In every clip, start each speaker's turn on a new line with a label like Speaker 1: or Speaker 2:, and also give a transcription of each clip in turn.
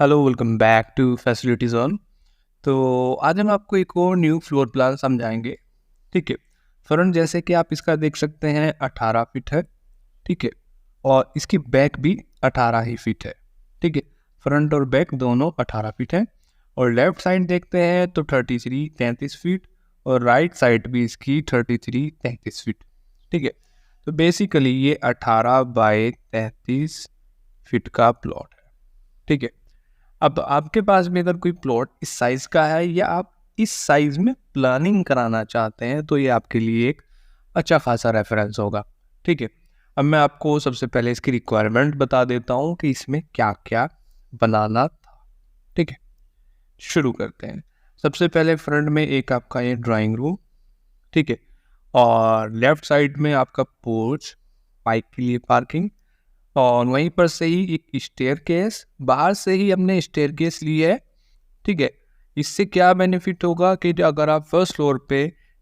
Speaker 1: Hello, welcome back to facility zone. तो आज हम आपको एक और न्यू फ्लोर प्लान समझाएंगे। ठीक है। फ्रंट जैसे कि आप इसका देख सकते हैं 18 फीट है। ठीक है। और इसकी बैक भी 18 ही फीट है। ठीक है। फ्रंट और बैक दोनों 18 फीट है। और लेफ्ट साइड देखते हैं तो 33 फीट और राइट साइड भी इसकी 33 फीट। ठीक है। तो बेसिकली ये 18 बाय 33 फीट का प्लॉट है। ठीक है। अब आपके पास में अगर कोई प्लॉट इस साइज का है या आप इस साइज में प्लानिंग कराना चाहते हैं तो ये आपके लिए एक अच्छा खासा रेफरेंस होगा। ठीक है। अब मैं आपको सबसे पहले इसकी रिक्वायरमेंट बता देता हूँ कि इसमें क्या क्या बनाना था। ठीक है। शुरू करते हैं। सबसे पहले फ्रंट में एक आपका ये ड्राइंग रूम। ठीक है। और लेफ्ट साइड में आपका पोर्च, बाइक के लिए पार्किंग, और वहीं पर से ही एक स्टेयरकेस, बाहर से ही हमने स्टेयरकेस ली है। ठीक है। इससे क्या बेनिफिट होगा कि जो अगर आप फर्स्ट फ्लोर पे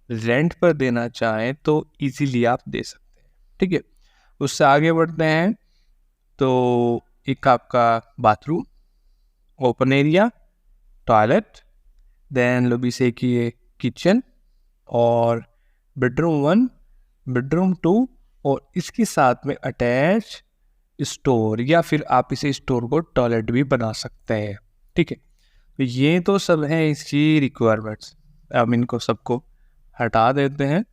Speaker 1: रेंट पर देना चाहें तो इजीली आप दे सकते हैं। ठीक है। उससे आगे बढ़ते हैं तो एक आपका bathroom, open area, toilet, then lobby से की किचन और बेडरूम 1, बेडरूम 2 और इसके साथ में अटैच स्टोर, या फिर आप इसे स्टोर को टॉयलेट भी बना सकते हैं। ठीक है। तो ये तो सब हैं इसकी रिक्वायरमेंट्स। अब इनको सबको हटा देते हैं।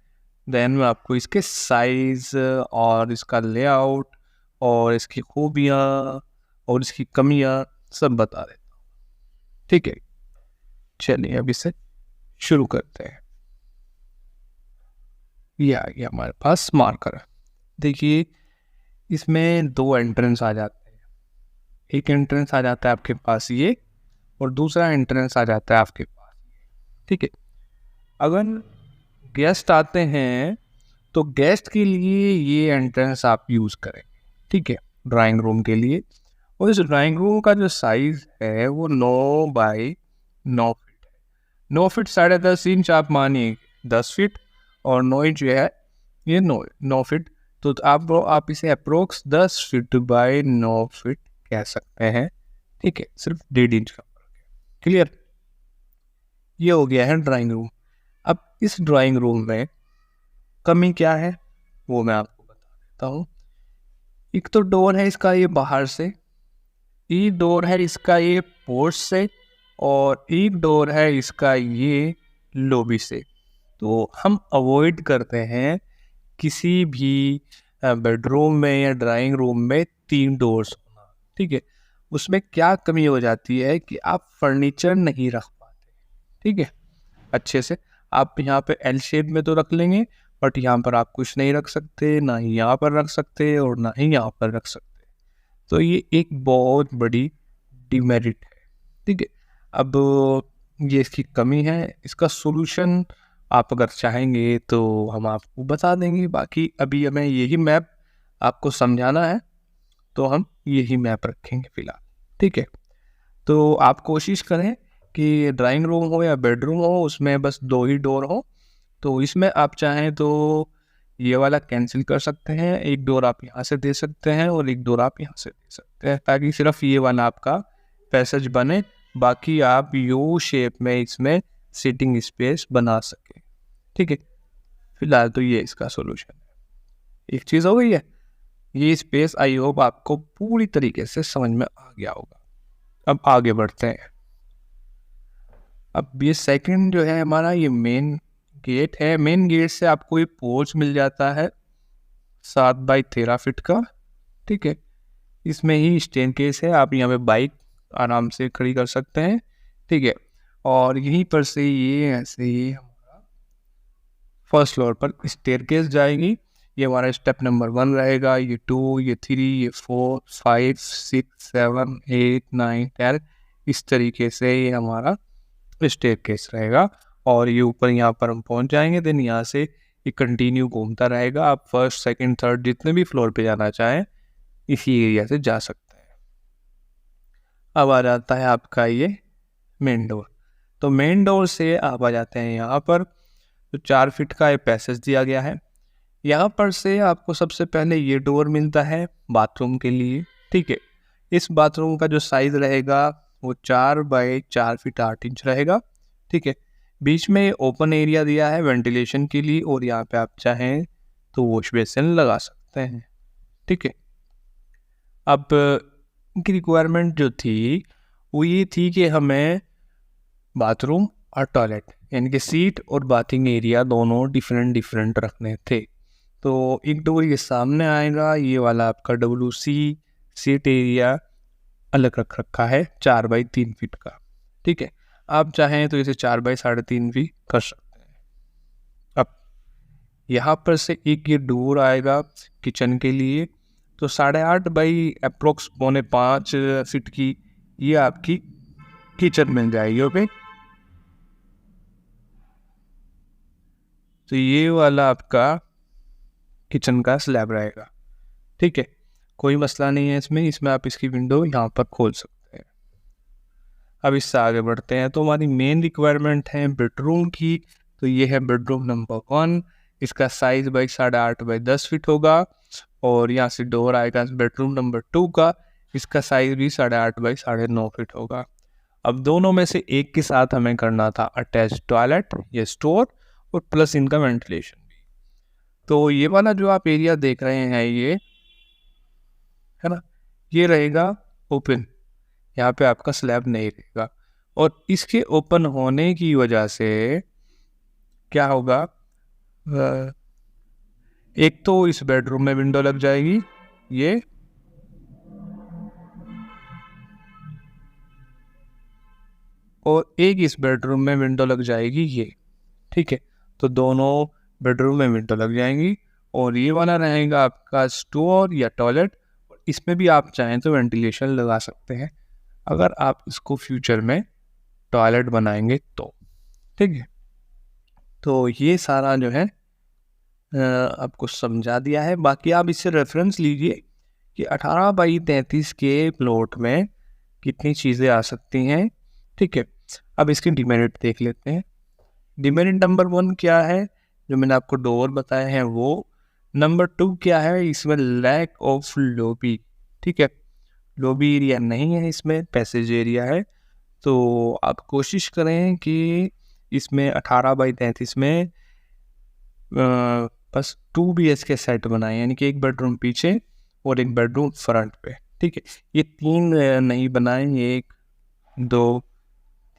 Speaker 1: देन मैं आपको इसके साइज और इसका लेआउट और इसकी खूबियाँ और इसकी कमियाँ सब बता देता हूँ। ठीक है। चलिए अब इसे शुरू करते हैं। ये आ गया हमारे पास मार्कर। देखिए इसमें दो एंट्रेंस आ जाते हैं। एक एंट्रेंस आ जाता है आपके पास ये, और दूसरा एंट्रेंस आ जाता है आपके पास। ठीक है। अगर गेस्ट आते हैं तो गेस्ट के लिए ये एंट्रेंस आप यूज़ करें। ठीक है। ड्राइंग रूम के लिए। और इस ड्राइंग रूम का जो साइज है वो 9 बाई 9 फीट है। 9 फीट 10.5 इंच आप मानिए 10 फीट, और 9 इंच जो है ये 9 फीट। तो आप इसे अप्रोक्स 10 फीट बाई 9 फीट कह सकते हैं। ठीक है। सिर्फ 1.5 इंच का फर्क है। क्लियर। ये हो गया है ड्राइंग रूम। अब इस ड्राइंग रूम में कमी क्या है वो मैं आपको बता देता हूँ। एक तो डोर है इसका ये बाहर से, एक डोर है इसका ये पोर्च से, और एक डोर है इसका ये लॉबी से। तो हम अवॉइड करते हैं किसी भी बेडरूम में या ड्राइंग रूम में 3 डोर्स होना। ठीक है। उसमें क्या कमी हो जाती है कि आप फर्नीचर नहीं रख पाते। ठीक है। अच्छे से आप यहाँ पे एल शेप में तो रख लेंगे, बट यहाँ पर आप कुछ नहीं रख सकते, ना ही यहाँ पर रख सकते और ना ही यहाँ पर रख सकते। तो ये एक बहुत बड़ी डिमेरिट है। ठीक है। अब ये इसकी कमी है। इसका सोल्यूशन आप अगर चाहेंगे तो हम आपको बता देंगे। बाकी अभी हमें यही मैप आपको समझाना है तो हम यही मैप रखेंगे फिलहाल। ठीक है। तो आप कोशिश करें कि ड्राइंग रूम हो या बेडरूम हो उसमें बस 2 ही डोर हो। तो इसमें आप चाहें तो ये वाला कैंसिल कर सकते हैं, एक डोर आप यहाँ से दे सकते हैं और एक डोर आप यहाँ से दे सकते हैं, ताकि सिर्फ ये वाला आपका पैसेज बने। बाकी आप यू शेप में इसमें सिटिंग स्पेस बना सके। ठीक है। फिलहाल तो ये इसका सोल्यूशन है। एक चीज़ हो गई है। ये स्पेस आई होप आपको पूरी तरीके से समझ में आ गया होगा। अब आगे बढ़ते हैं। अब ये सेकंड जो है हमारा ये मेन गेट है। मेन गेट से आपको ये पोर्च मिल जाता है 7 बाई 13 फीट का। ठीक है। इसमें ही स्टेयरकेस है, आप यहाँ पे बाइक आराम से खड़ी कर सकते हैं। ठीक है। और यहीं पर से ये ऐसे ही हमारा फर्स्ट फ्लोर पर स्टेयरकेस जाएगी। ये हमारा स्टेप नंबर 1 रहेगा, ये 2, ये 3, ये 4, 5, 6, 7, 8, 9, 10 इस तरीके से ये हमारा स्टेयरकेस रहेगा। और ये ऊपर यहाँ पर हम पहुँच जाएंगे। देन यहाँ से ये कंटिन्यू घूमता रहेगा। आप फर्स्ट सेकंड थर्ड जितने भी फ्लोर पे जाना चाहें इसी एरिया से जा सकते हैं। अब आ जाता है आपका ये मेन डोर। तो मेन डोर से आप आ जाते हैं यहाँ पर। तो 4 फीट का ये पैसेज दिया गया है। यहाँ पर से आपको सबसे पहले ये डोर मिलता है बाथरूम के लिए। ठीक है। इस बाथरूम का जो साइज रहेगा वो 4 बाई 4 फीट 8 इंच रहेगा। ठीक है, बीच में ओपन एरिया दिया है वेंटिलेशन के लिए, और यहाँ पे आप चाहें तो वॉश बेसिन लगा सकते हैं। ठीक है, अब इनकी रिक्वायरमेंट जो थी वो ये थी कि हमें बाथरूम और टॉयलेट यानी कि सीट और बाथिंग एरिया दोनों डिफरेंट रखने थे। तो एक डोर ये सामने आएगा, ये वाला आपका WC सीट एरिया अलग रख रखा है 4 बाई 3 फीट का। ठीक है, आप चाहें तो इसे 4 बाई 3.5 भी कर सकते हैं। अब यहाँ पर से एक ये डोर आएगा किचन के लिए, तो 8.5 बाई अप्रोक्स 4.5 फीट की ये आपकी किचन मिल जाएगी। ओके, तो ये वाला आपका किचन का स्लैब रहेगा। ठीक है, कोई मसला नहीं है इसमें आप इसकी विंडो यहाँ पर खोल सकते हैं। अब इससे आगे बढ़ते हैं, तो हमारी मेन रिक्वायरमेंट है बेडरूम की। तो ये है बेडरूम नंबर 1, इसका साइज भाई 8.5 बाई 10 फीट होगा, और यहाँ से डोर आएगा बेडरूम नंबर 2 का, इसका साइज भी 8.5 बाई 9.5 फीट होगा। अब दोनों में से एक के साथ हमें करना था अटैच टॉयलेट या स्टोर, और प्लस इनका वेंटिलेशन भी। तो ये वाला जो आप एरिया देख रहे हैं ये है ना, ये रहेगा ओपन, यहाँ पे आपका स्लैब नहीं रहेगा। और इसके ओपन होने की वजह से क्या होगा, एक तो इस बेडरूम में विंडो लग जाएगी ये, और एक इस बेडरूम में विंडो लग जाएगी ये। ठीक है, तो दोनों बेडरूम में विंडो लग जाएंगी, और ये वाला रहेगा आपका स्टोर या टॉयलेट। इसमें भी आप चाहें तो वेंटिलेशन लगा सकते हैं अगर आप इसको फ्यूचर में टॉयलेट बनाएंगे तो। ठीक है, तो ये सारा जो है आपको समझा दिया है। बाकी आप इससे रेफरेंस लीजिए कि 18 बाई 33 के प्लॉट में कितनी चीज़ें आ सकती हैं। ठीक है, अब इसके डिमेरिट देख लेते हैं। डिमेरिट नंबर 1 क्या है, जो मैंने आपको डोर बताया है वो। नंबर 2 क्या है, इसमें लैक ऑफ लॉबी। ठीक है, लॉबी एरिया नहीं है, इसमें पैसेज एरिया है। तो आप कोशिश करें कि इसमें 18 बाई 33 में बस 2 BHK सेट बनाएं, यानी कि एक बेडरूम पीछे और एक बेडरूम फ्रंट पे। ठीक है, ये 3 नहीं बनाएं, 1 2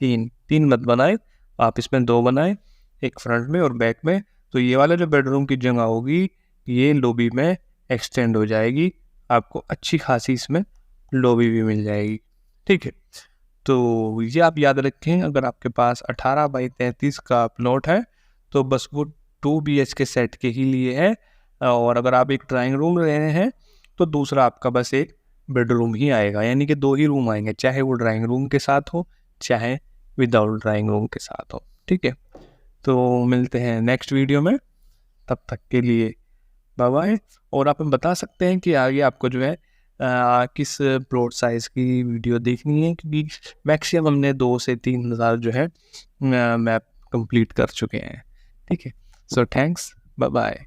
Speaker 1: 3 मत बनाए आप, इसमें 2 बनाए, एक फ्रंट में और बैक में। तो ये वाला जो बेडरूम की जगह होगी ये लॉबी में एक्सटेंड हो जाएगी, आपको अच्छी खासी इसमें लॉबी भी मिल जाएगी। ठीक है, तो ये आप याद रखें, अगर आपके पास 18 बाई 33 का प्लॉट है तो बस वो 2 BHK सेट के ही लिए है, और अगर आप एक ड्राइंग रूम ले रहे हैं तो दूसरा आपका बस एक बेडरूम ही आएगा, यानी कि 2 ही रूम आएंगे, चाहे वो ड्राइंग रूम के साथ हो चाहे विदाउट ड्राइंग रूम के साथ हो। ठीक है, तो मिलते हैं नेक्स्ट वीडियो में, तब तक के लिए बाय बाय। और आप बता सकते हैं कि आगे आपको जो है किस प्लॉट साइज़ की वीडियो देखनी है, क्योंकि मैक्सिमम हमने 2 से 3 हज़ार जो है मैप कंप्लीट कर चुके हैं। ठीक है, सो थैंक्स, बाय बाय।